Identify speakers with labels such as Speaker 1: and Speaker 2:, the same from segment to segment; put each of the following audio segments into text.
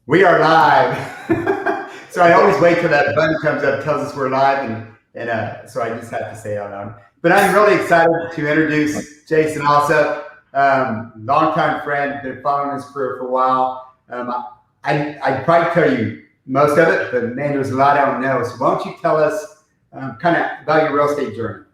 Speaker 1: We are live. So I always wait till that button comes up, tells us we're live, and so I just have to say it out loud. But I'm really excited to introduce Jason Alsup, longtime friend, been following his career for a while. I'd probably tell you most of it, but man, there's a lot I don't know. So why don't you tell us kind of about your real estate journey?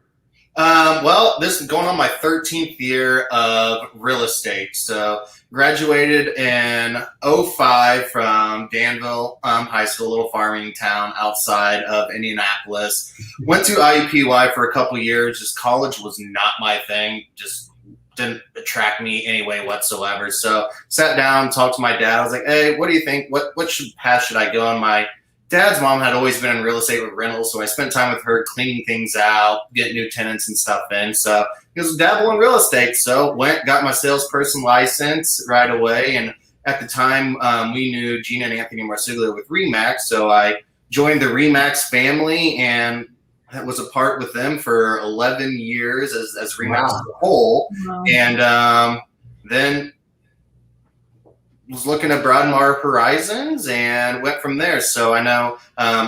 Speaker 2: Well, this is going on my 13th year of real estate. So graduated in '05 from Danville High School, a little farming town outside of Indianapolis. Went to IUPUI for a couple years. Just college was not my thing. Just didn't attract me anyway whatsoever. So sat down, talked to my dad. I was like, hey, what do you think? What path should I go on? My dad's mom had always been in real estate with rentals, so I spent time with her cleaning things out, getting new tenants and stuff in. So he was dabble in real estate. So got my salesperson license right away. And at the time, we knew Gina and Anthony Marsiglio with RE/MAX. So I joined the RE/MAX family and was a part with them for 11 years as RE/MAX as a whole. Wow. And then was looking to broaden our horizons and went from there. So I know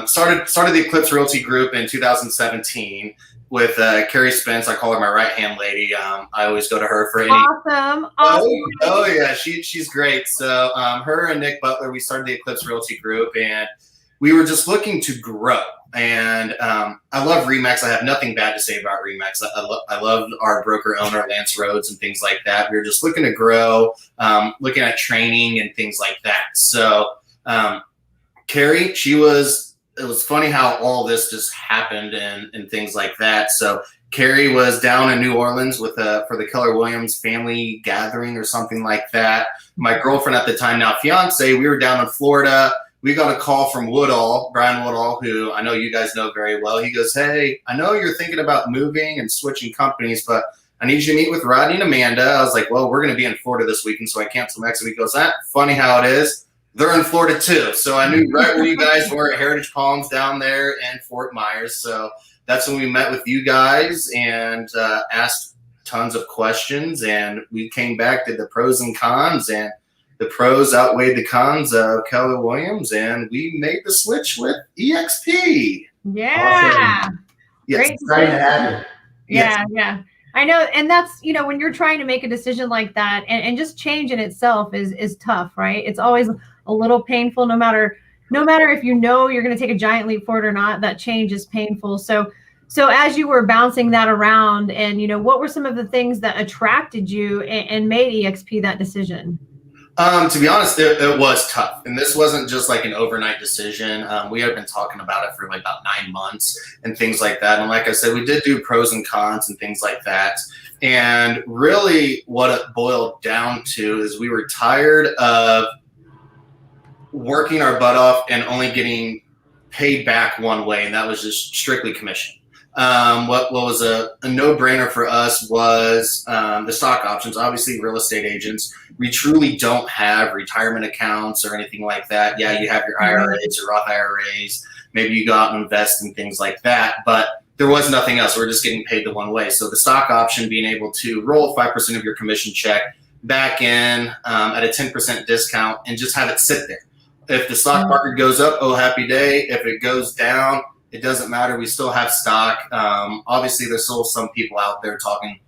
Speaker 2: started the Eclipse Realty Group in 2017 with Carrie Spence. I call her my right-hand lady. I always go to her for any.
Speaker 3: Awesome.
Speaker 2: Oh yeah, she's great. So her and Nick Butler, we started the Eclipse Realty Group, and we were just looking to grow. And I love RE/MAX. I have nothing bad to say about RE/MAX. I love our broker owner, Lance Rhodes, and things like that. We were just looking to grow, looking at training and things like that. So Carrie, it was funny how all this just happened and things like that. So Carrie was down in New Orleans for the Keller Williams family gathering or something like that. My girlfriend at the time, now fiance, we were down in Florida. We got a call from Brian Woodall, who I know you guys know very well. He goes, hey, I know you're thinking about moving and switching companies, but I need you to meet with Rodney and Amanda. I was like, well, we're going to be in Florida this weekend, so I canceled next week. He goes, funny how it is. They're in Florida too. So I knew right where you guys were at Heritage Palms down there and Fort Myers. So that's when we met with you guys and asked tons of questions. And we came back, did the pros and cons, and the pros outweighed the cons of Keller Williams, and we made the switch with EXP.
Speaker 3: Yeah.
Speaker 1: Awesome. Yes, great to have you.
Speaker 3: Yeah, yeah. I know. And that's, when you're trying to make a decision like that, and just change in itself is tough, right? It's always a little painful, no matter if you're going to take a giant leap forward or not, that change is painful. So as you were bouncing that around, and, what were some of the things that attracted you and made EXP that decision?
Speaker 2: To be honest, it was tough. And this wasn't just like an overnight decision. We had been talking about it for like about 9 months and things like that. And like I said, we did do pros and cons and things like that. And really what it boiled down to is we were tired of working our butt off and only getting paid back one way. And that was just strictly commission. What was a no-brainer for us was the stock options. Obviously, real estate agents, we truly don't have retirement accounts or anything like that. Yeah, you have your IRAs, your Roth IRAs. Maybe you go out and invest in things like that, but there was nothing else. We're just getting paid the one way. So the stock option, being able to roll 5% of your commission check back in at a 10% discount and just have it sit there. If the stock market goes up, oh, happy day. If it goes down, it doesn't matter. We still have stock. Obviously, there's still some people out there talking,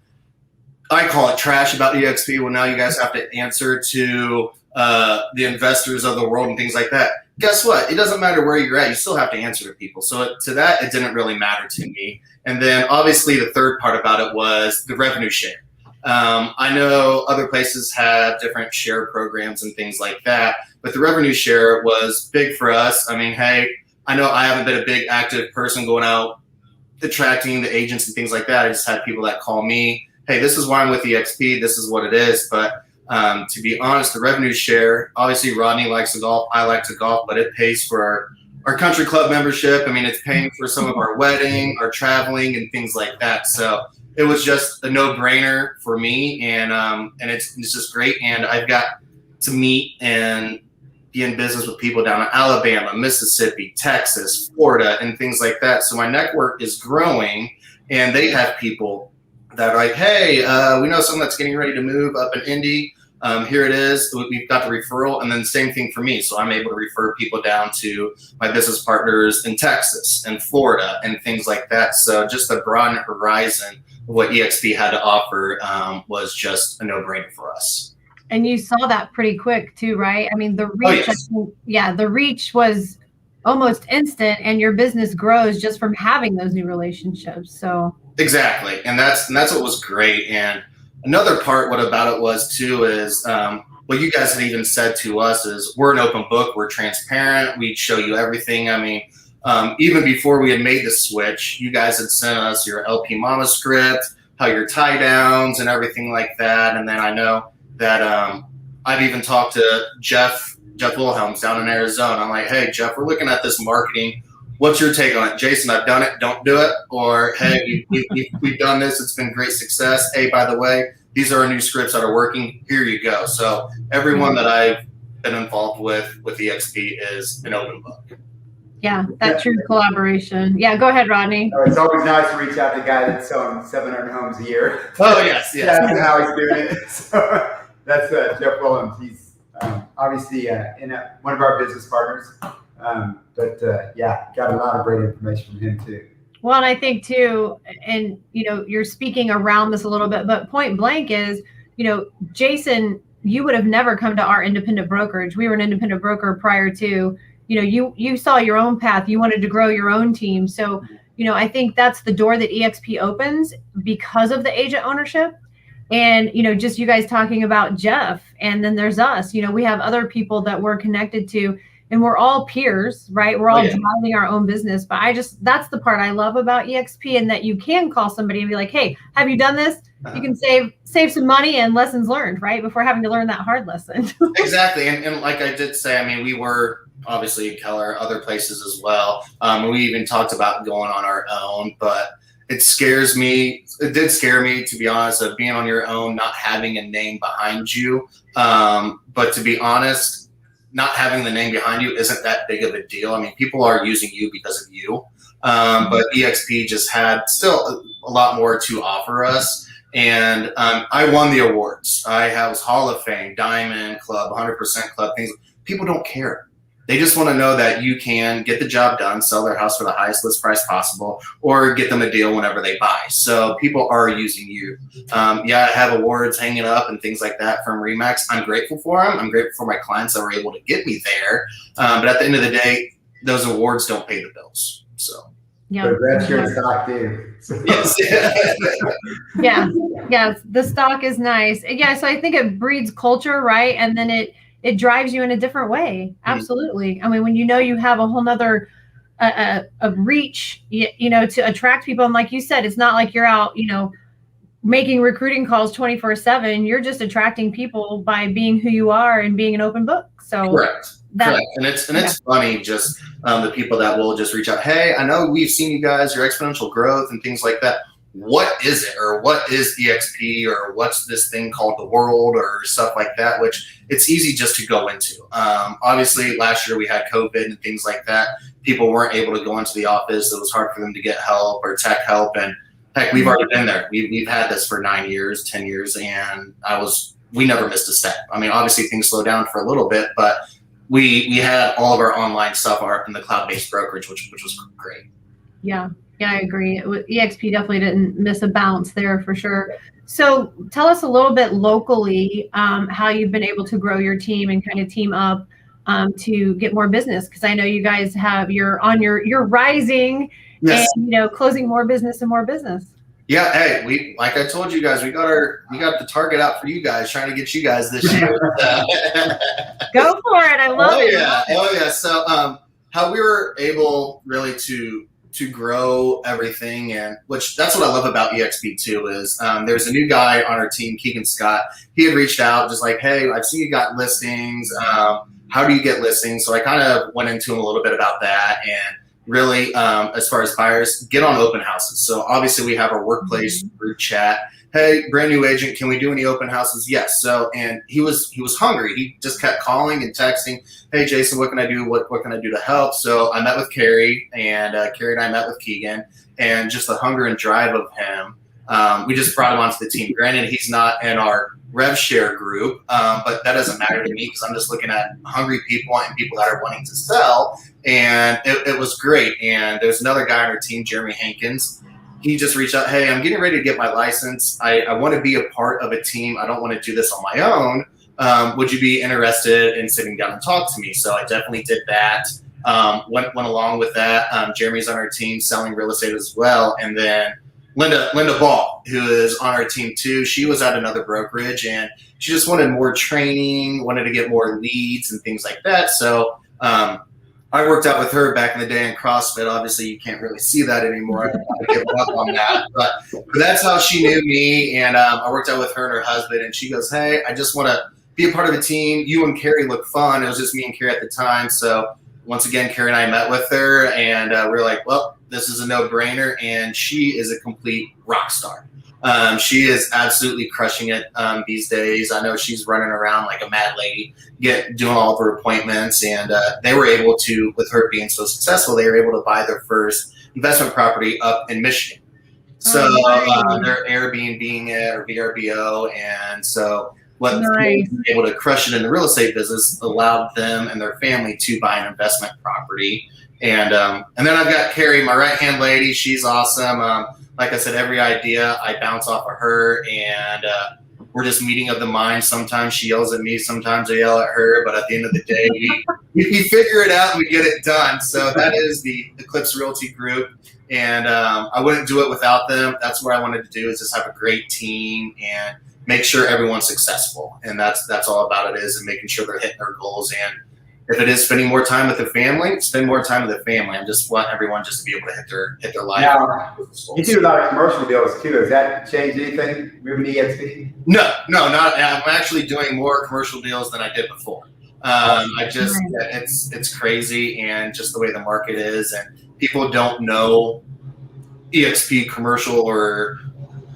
Speaker 2: I call it trash about EXP. Well, now you guys have to answer to the investors of the world and things like that. Guess what? It doesn't matter where you're at. You still have to answer to people. So to that, it didn't really matter to me. And then obviously the third part about it was the revenue share. I know other places have different share programs and things like that, but the revenue share was big for us. I mean, hey, I know I haven't been a big active person going out attracting the agents and things like that. I just had people that call me, hey, this is why I'm with EXP. This is what it is. But to be honest, the revenue share, obviously Rodney likes to golf. I like to golf, but it pays for our country club membership. I mean, it's paying for some of our wedding, our traveling and things like that. So it was just a no-brainer for me. And it's just great. And I've got to meet and be in business with people down in Alabama, Mississippi, Texas, Florida, and things like that. So my network is growing, and they have people that are like, hey, we know someone that's getting ready to move up in Indy. Here it is. We've got the referral, and then same thing for me. So I'm able to refer people down to my business partners in Texas and Florida and things like that. So just the broad horizon of what EXP had to offer was just a no-brainer for us.
Speaker 3: And you saw that pretty quick too, right? I mean, the reach, the reach was almost instant, and your business grows just from having those new relationships. So
Speaker 2: exactly, and that's what was great. And another part, what about it was too, is what you guys had even said to us is we're an open book, we're transparent, we show you everything. I mean, even before we had made the switch, you guys had sent us your LP Mama script, how your tie downs and everything like that. And then I know that I've even talked to Jeff Wilhelms down in Arizona. I'm like, hey, Jeff, we're looking at this marketing. What's your take on it? Jason, I've done it. Don't do it. Or, hey, we've done this. It's been great success. Hey, by the way, these are our new scripts that are working. Here you go. So everyone that I've been involved with EXP is an open book.
Speaker 3: Yeah, that true collaboration. Yeah, go ahead, Rodney.
Speaker 1: It's always nice to reach out to a guy that's selling 700 homes a year.
Speaker 2: Oh, yes.
Speaker 1: That's how he's doing it. So that's Jeff Willems. He's obviously one of our business partners. But got a lot of great information from him too.
Speaker 3: Well, and I think too, and you're speaking around this a little bit, but point blank is, Jason, you would have never come to our independent brokerage. We were an independent broker prior to, you saw your own path. You wanted to grow your own team. So, I think that's the door that EXP opens because of the agent ownership. And, just you guys talking about Jeff, and then there's us, we have other people that we're connected to, and we're all peers, right? We're all driving our own business. But that's the part I love about EXP, and that you can call somebody and be like, hey, have you done this? You can save some money and lessons learned, right? Before having to learn that hard lesson.
Speaker 2: Exactly. And like I did say, I mean, we were obviously Keller, other places as well. We even talked about going on our own, but it scares me. It did scare me, to be honest, of being on your own, not having a name behind you. But to be honest, not having the name behind you isn't that big of a deal. I mean, people are using you because of you. But EXP just had still a lot more to offer us. And I won the awards. I was Hall of Fame, Diamond Club, 100% Club, things. People don't care. They just want to know that you can get the job done, sell their house for the highest list price possible, or get them a deal whenever they buy. So people are using you. I have awards hanging up and things like that from RE/MAX. I'm grateful for them. I'm grateful for my clients that were able to get me there. But at the end of the day, those awards don't pay the bills. So.
Speaker 3: Yeah,
Speaker 1: but that's your stock too.
Speaker 2: Yes.
Speaker 3: Yeah, the stock is nice. Yeah, so I think it breeds culture, right? And then it drives you in a different way. Absolutely. I mean, when you have a whole nother a reach, to attract people. And like you said, it's not like you're out, making recruiting calls 24/7. You're just attracting people by being who you are and being an open book. So
Speaker 2: correct. And it's funny, just the people that will just reach out. Hey, I know we've seen you guys, your exponential growth and things like that. What is it, or what is EXP, or what's this thing called the world, or stuff like that, which it's easy just to go into. Obviously, last year we had COVID and things like that. People weren't able to go into the office. It was hard for them to get help or tech help. And heck, we've already been there. We've had this for 9 years, 10 years, and we never missed a step. I mean, obviously things slowed down for a little bit, but we had all of our online stuff in the cloud-based brokerage, which was great.
Speaker 3: Yeah, I agree. EXP definitely didn't miss a bounce there for sure. So tell us a little bit locally how you've been able to grow your team and kind of team up to get more business, because I know you guys you're rising, yes, and closing more business and more business.
Speaker 2: Yeah, hey, like I told you guys, we got the target out for you guys, trying to get you guys this year.
Speaker 3: Go for it! I love it.
Speaker 2: Oh yeah. So how we were able really to grow everything, and which that's what I love about EXP too, is there's a new guy on our team, Keegan Scott. He had reached out just like, hey, I've seen you got listings. How do you get listings? So I kind of went into him a little bit about that, and really, as far as buyers, get on open houses. So obviously we have our workplace group chat. Hey, brand new agent, can we do any open houses? Yes. So, and he was hungry. He just kept calling and texting. Hey, Jason, what can I do? What can I do to help? So I met with Carrie, and Carrie and I met with Keegan, and just the hunger and drive of him we just brought him onto the team. Granted, he's not in our rev share group, but that doesn't matter to me because I'm just looking at hungry people and people that are wanting to sell. And it was great. And there's another guy on our team, Jeremy Hankins. He just reached out, hey, I'm getting ready to get my license. I want to be a part of a team. I don't want to do this on my own. Would you be interested in sitting down and talk to me? So I definitely did that. Went along with that. Jeremy's on our team selling real estate as well. And then Linda Ball, who is on our team too, she was at another brokerage and she just wanted more training, wanted to get more leads and things like that. So I worked out with her back in the day in CrossFit. Obviously, you can't really see that anymore. I give up on that. But that's how she knew me. And I worked out with her and her husband. And she goes, hey, I just want to be a part of a team. You and Carrie look fun. It was just me and Carrie at the time. So once again, Carrie and I met with her. And we were like, well, this is a no-brainer. And she is a complete rock star. She is absolutely crushing it these days. I know she's running around like a mad lady, doing all of her appointments. And they were able to, with her being so successful, they were able to buy their first investment property up in Michigan. So they're Airbnb-ing it or VRBO. And so what they were able to crush it in the real estate business allowed them and their family to buy an investment property. And then I've got Carrie, my right-hand lady. She's awesome. Like I said, every idea I bounce off of her, and we're just meeting of the mind. Sometimes she yells at me, sometimes I yell at her, but at the end of the day, we figure it out and we get it done. So that is the Eclipse Realty Group, and I wouldn't do it without them. That's what I wanted to do, is just have a great team and make sure everyone's successful. And that's all about it is, and making sure they're hitting their goals. And if it is spending more time with the family, spend more time with the family. I just want everyone just to be able to hit their life.
Speaker 1: Now, you do a lot of commercial deals too. Has that changed anything moving to EXP?
Speaker 2: No, not. I'm actually doing more commercial deals than I did before. It's crazy, and just the way the market is, and people don't know EXP commercial or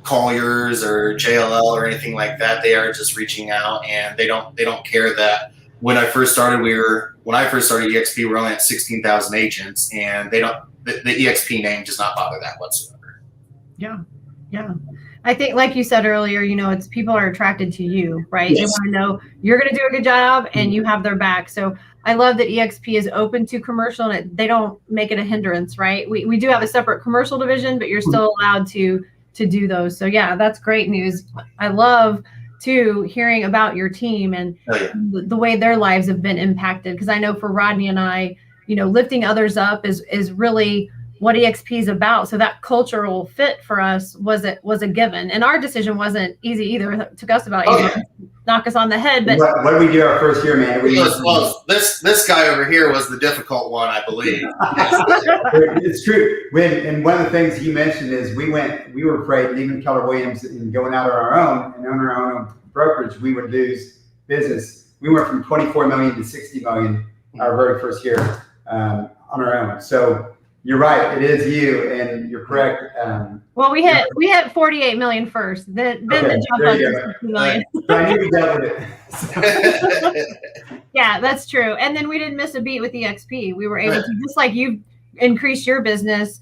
Speaker 2: Colliers or JLL or anything like that. They are just reaching out, and they don't care that. When I first started EXP, we were only at 16,000 agents, and the EXP name does not bother that whatsoever.
Speaker 3: Yeah. I think, like you said earlier, it's people are attracted to you, right? Yes. They want to know you're going to do a good job, and you have their back. So I love that EXP is open to commercial, and they don't make it a hindrance, right? We do have a separate commercial division, but you're still allowed to do those. So yeah, that's great news. I love too hearing about your team and the way their lives have been impacted, because I know for Rodney and I, lifting others up is really what EXP is about. So that cultural fit for us was a given, and our decision wasn't easy either. It took us about 8 months to knock us on the head. But
Speaker 1: what did we do our first year, man?
Speaker 2: This guy over here was the difficult one, I believe.
Speaker 1: It's true. And one of the things you mentioned is we were afraid, leaving Keller Williams and going out on our own and owning our own brokerage, we would lose business. We went from 24 million to 60 million our very first year on our own. So you're right. It is you, and you're correct.
Speaker 3: Well, we hit 48 million first. Then the jump up to 60 million.
Speaker 1: So I knew we dealt with it.
Speaker 3: Yeah, that's true. And then we didn't miss a beat with EXP. We were able to, just like you increase your business,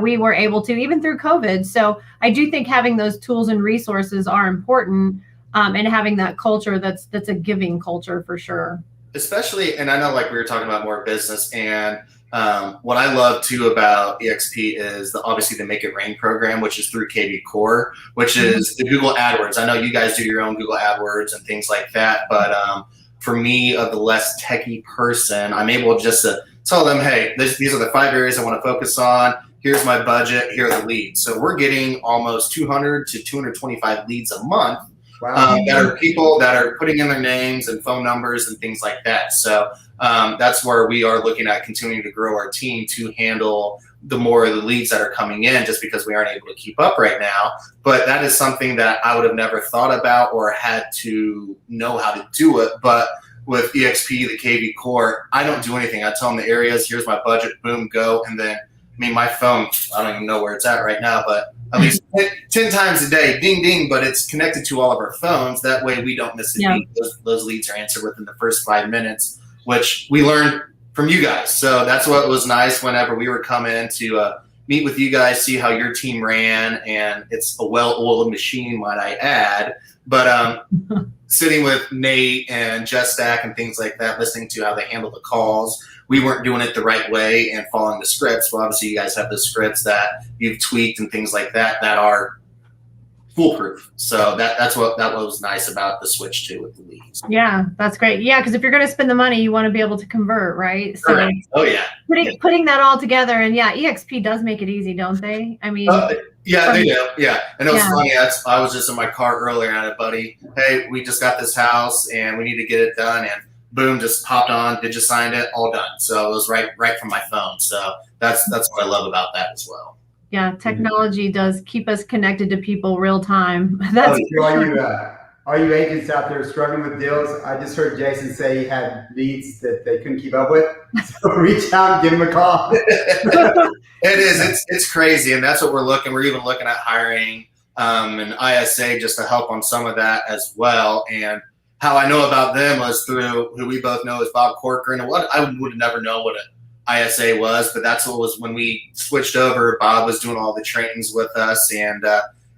Speaker 3: we were able to, even through COVID. So I do think having those tools and resources are important, and having that culture that's a giving culture for sure.
Speaker 2: Especially, and I know like we were talking about more business, and what I love too about EXP is obviously the Make It Rain program, which is through KV Core, which is the Google AdWords. I know you guys do your own Google AdWords and things like that, but for me, of the less techie person, I'm able just to tell them, hey, these are the 5 areas I want to focus on. Here's my budget. Here are the leads. So we're getting almost 200 to 225 leads a month.
Speaker 1: Wow.
Speaker 2: That are people that are putting in their names and phone numbers and things like that. So that's where we are looking at continuing to grow our team to handle the more of the leads that are coming in, just because we aren't able to keep up right now. But that is something that I would have never thought about or had to know how to do it. But with EXP, the KV Core, I don't do anything. I tell them the areas, here's my budget, boom, go. And then, my phone, I don't even know where it's at right now, but at least 10 times a day, ding, ding, but it's connected to all of our phones. That way we don't miss a beat. Those leads are answered within the first 5 minutes, which we learned from you guys. So that's what was nice whenever we were coming into meet with you guys, see how your team ran, and it's a well-oiled machine, might I add. But sitting with Nate and Just Stack and things like that, listening to how they handle the calls, we weren't doing it the right way and following the scripts. Well, obviously, you guys have the scripts that you've tweaked and things like that that are foolproof. So that was nice about the switch too with the leads.
Speaker 3: Yeah, that's great. Yeah, because if you're going to spend the money, you want to be able to convert, right? So
Speaker 2: Correct. Oh yeah.
Speaker 3: Putting that all together, and yeah, EXP does make it easy, don't they? I mean,
Speaker 2: yeah, they do. Yeah, and it was funny. I was just in my car earlier, and I had a buddy. Hey, we just got this house, and we need to get it done. And boom, just hopped on, did you sign it, all done. So it was right from my phone. So that's what I love about that as well.
Speaker 3: Yeah, technology does keep us connected to people real time. That's
Speaker 1: all you agents out there struggling with deals. I just heard Jason say he had leads that they couldn't keep up with. So reach out and give him a call.
Speaker 2: It is. It's crazy, and that's what we're looking. We're even looking at hiring an ISA just to help on some of that as well. And how I know about them was through who we both know is Bob Corcoran. And what I would never know what ISA was, but that's what was when we switched over. Bob was doing all the trainings with us, and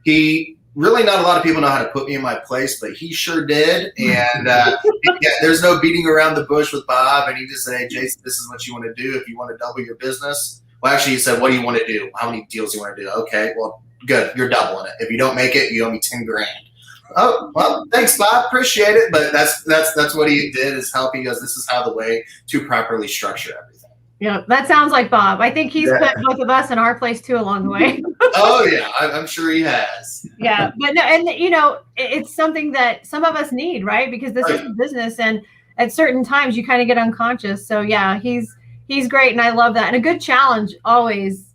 Speaker 2: he really, not a lot of people know how to put me in my place, but he sure did. And there's no beating around the bush with Bob. And he just said, "Hey, Jason, this is what you want to do if you want to double your business." Well, actually, he said, "What do you want to do? How many deals do you want to do?" Okay, well, good, you're doubling it. If you don't make it, you owe me $10,000. Oh, well, thanks, Bob. Appreciate it. But that's what he did, is help. He goes, "This is how the way to properly structure everything."
Speaker 3: Yeah, that sounds like Bob. I think he's put both of us in our place too along the way.
Speaker 2: Oh yeah, I'm sure he has.
Speaker 3: Yeah, but no, and it's something that some of us need, right? Because this is a business, and at certain times you kind of get unconscious. So yeah, he's great, and I love that. And a good challenge always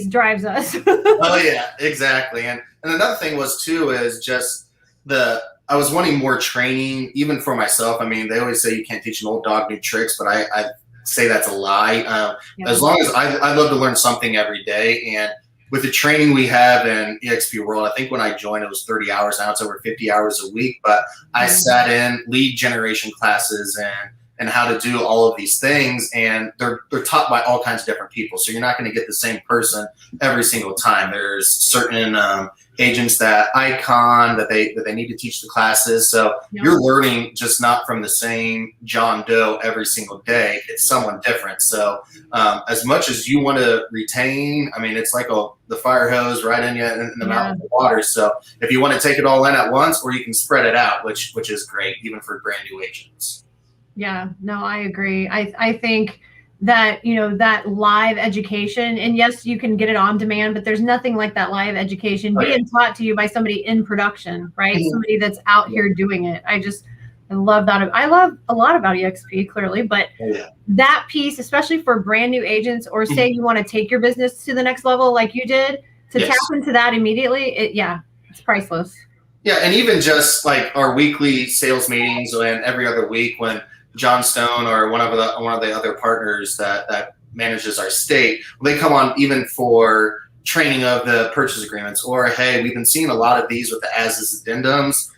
Speaker 3: drives us.
Speaker 2: Oh yeah, exactly. And another thing was too is just I was wanting more training, even for myself. I mean, they always say you can't teach an old dog new tricks, but I say that's a lie. As long as I love to learn something every day, and with the training we have in eXp World, I think when I joined it was 30 hours. Now it's over 50 hours a week. But I sat in lead generation classes and how to do all of these things, and they're taught by all kinds of different people. So you're not going to get the same person every single time. There's certain agents that icon that they need to teach the classes. So you're learning just not from the same John Doe every single day. It's someone different. So as much as you want to retain, I mean, it's like the fire hose right in you in the mountain of water. So if you want to take it all in at once, or you can spread it out, which is great, even for brand new agents.
Speaker 3: Yeah, no, I agree. I think that, that live education, and yes, you can get it on demand, but there's nothing like that live education being taught to you by somebody in production, right? Mm-hmm. Somebody that's out here doing it. I love that. I love a lot about EXP, clearly, but that piece, especially for brand new agents, or say you want to take your business to the next level like you did, to tap into that immediately, it's priceless.
Speaker 2: Yeah, and even just like our weekly sales meetings, and every other week when John Stone or one of the other partners that manages our state, they come on even for training of the purchase agreements, or hey, we've been seeing a lot of these with the as-is addendums.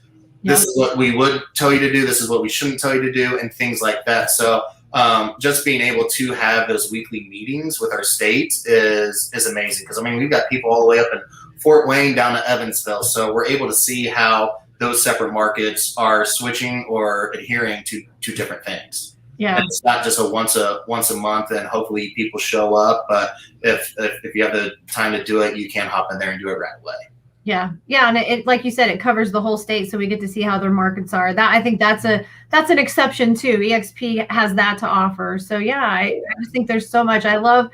Speaker 2: This is what we would tell you to do. This is what we shouldn't tell you to do, and things like that. So just being able to have those weekly meetings with our state is amazing, because I mean, we've got people all the way up in Fort Wayne down to Evansville, so we're able to see how those separate markets are switching or adhering to different things. Yeah, and it's not just a once a month, and hopefully people show up. But if you have the time to do it, you can hop in there and do it right away.
Speaker 3: Yeah, and it, like you said, it covers the whole state, so we get to see how their markets are. That, I think that's an exception too. EXP has that to offer. So yeah, I just think there's so much. I love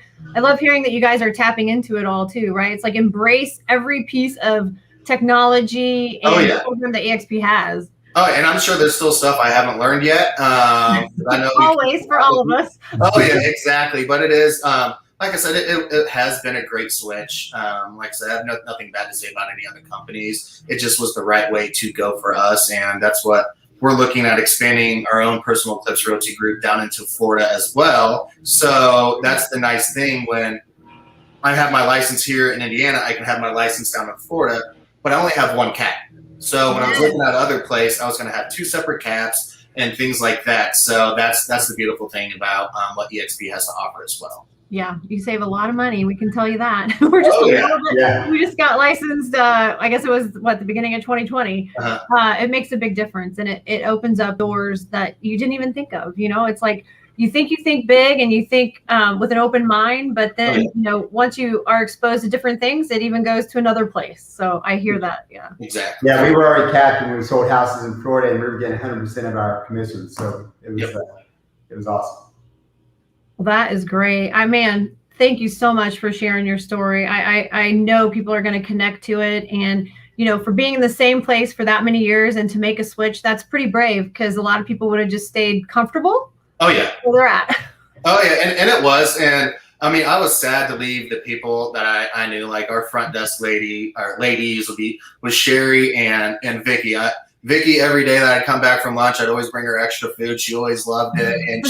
Speaker 3: hearing that you guys are tapping into it all too, right? It's like embrace every piece of technology and program that EXP has.
Speaker 2: Oh, and I'm sure there's still stuff I haven't learned yet. I know
Speaker 3: always for all of us.
Speaker 2: Oh yeah, exactly. But it is, like I said, it has been a great switch. Like I said, I have nothing bad to say about any other companies. It just was the right way to go for us, and that's what we're looking at, expanding our own personal Eclipse Realty Group down into Florida as well. So that's the nice thing. When I have my license here in Indiana, I can have my license down in Florida, but I only have one cap. So when I was looking at other place, I was going to have two separate caps and things like that. So that's the beautiful thing about what EXP has to offer as well.
Speaker 3: Yeah, you save a lot of money. We can tell you that. We're just
Speaker 2: Oh,
Speaker 3: a
Speaker 2: yeah.
Speaker 3: little bit.
Speaker 1: Yeah.
Speaker 3: We just got licensed. I guess it was the beginning of 2020. It makes a big difference, and it opens up doors that you didn't even think of. It's like you think big and you think with an open mind, but then once you are exposed to different things, it even goes to another place. So I hear that. Yeah.
Speaker 2: Exactly.
Speaker 1: Yeah, we were already capped when we sold houses in Florida, and we were getting 100% of our commissions. So it was awesome.
Speaker 3: Well, that is great. Thank you so much for sharing your story. I know people are going to connect to it, and for being in the same place for that many years and to make a switch, that's pretty brave, because a lot of people would have just stayed comfortable.
Speaker 2: Oh yeah.
Speaker 3: Where they're at.
Speaker 2: Oh yeah, and it was, and I mean, I was sad to leave the people that I knew, like our front desk lady, our ladies was Sherry and Vicky. Vicky, every day that I'd come back from lunch, I'd always bring her extra food. She always loved it, and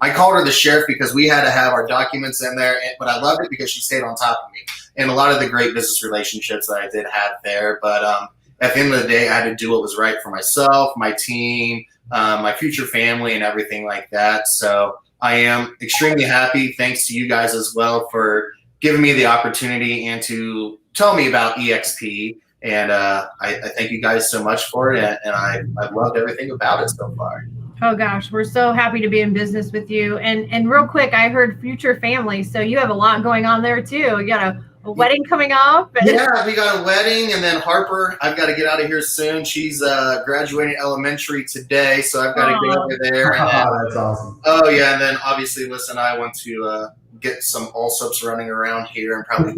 Speaker 2: I called her the sheriff because we had to have our documents in there, but I loved it because she stayed on top of me, and a lot of the great business relationships that I did have there. But at the end of the day, I had to do what was right for myself, my team, my future family, and everything like that. So I am extremely happy. Thanks to you guys as well for giving me the opportunity and to tell me about EXP. And I thank you guys so much for it. And I've loved everything about it so far.
Speaker 3: Oh gosh, we're so happy to be in business with you. And real quick, I heard future family. So you have a lot going on there too. You got a wedding coming up.
Speaker 2: Yeah, we got a wedding, and then Harper, I've got to get out of here soon. She's graduating elementary today, so I've got to get over there. And then,
Speaker 1: that's awesome.
Speaker 2: Oh yeah, and then obviously, listen, I want to get some Alsups running around here and probably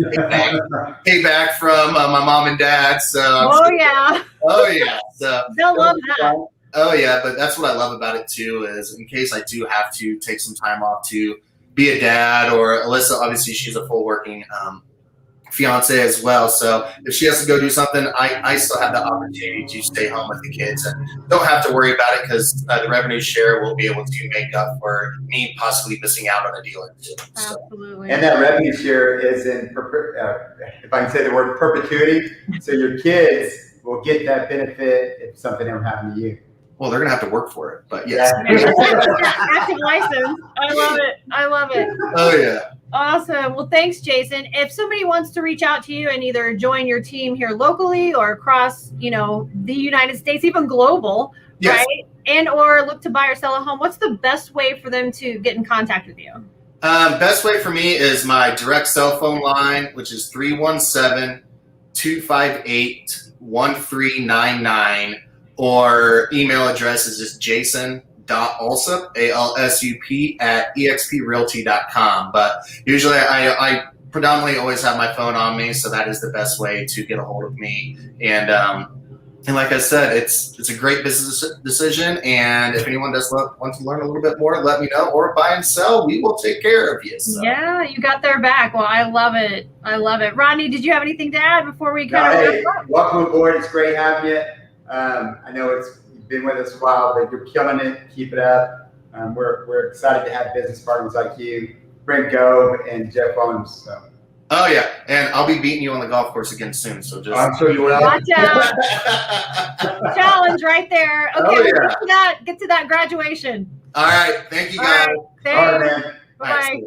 Speaker 2: pay back from my mom and dad. So
Speaker 3: oh yeah.
Speaker 2: So
Speaker 3: they'll love that.
Speaker 2: Oh yeah, but that's what I love about it too, is in case I do have to take some time off to be a dad, or Alyssa, obviously she's a full working fiance as well. So if she has to go do something, I still have the opportunity to stay home with the kids and don't have to worry about it, because the revenue share will be able to make up for me possibly missing out on a deal or two. So.
Speaker 3: Absolutely.
Speaker 1: And that revenue share is in, if I can say the word, perpetuity. So your kids will get that benefit if something ever happened to you.
Speaker 2: Well, they're going to have to work for it, but yes.
Speaker 3: Active license. I love it.
Speaker 2: Oh, yeah.
Speaker 3: Awesome. Well, thanks, Jason. If somebody wants to reach out to you and either join your team here locally or across, the United States, even global,
Speaker 2: yes.
Speaker 3: right? And or look to buy or sell a home, what's the best way for them to get in contact with you?
Speaker 2: Best way for me is my direct cell phone line, which is 317-258-1399. Or email address is just jason.alsup, ALSUP, at exprealty.com. But usually I predominantly always have my phone on me, so that is the best way to get a hold of me. And like I said, it's a great business decision. And if anyone does want to learn a little bit more, let me know. Or buy and sell, we will take care of you. So.
Speaker 3: Yeah, you got their back. Well, I love it. Rodney, did you have anything to add before we kind of wrap up?
Speaker 1: Welcome aboard. It's great having you. I know you've been with us a while, but you're killing it. Keep it up. We're excited to have business partners like you, Brent Gove and Jeff Owens. So.
Speaker 2: Oh yeah, and I'll be beating you on the golf course again soon. So just
Speaker 1: I'm sure you will.
Speaker 3: Watch out! Challenge right there. Okay,
Speaker 2: yeah.
Speaker 3: get to that graduation.
Speaker 2: All right, thank you guys.
Speaker 3: All right, thanks.
Speaker 1: All right, man.
Speaker 3: Bye.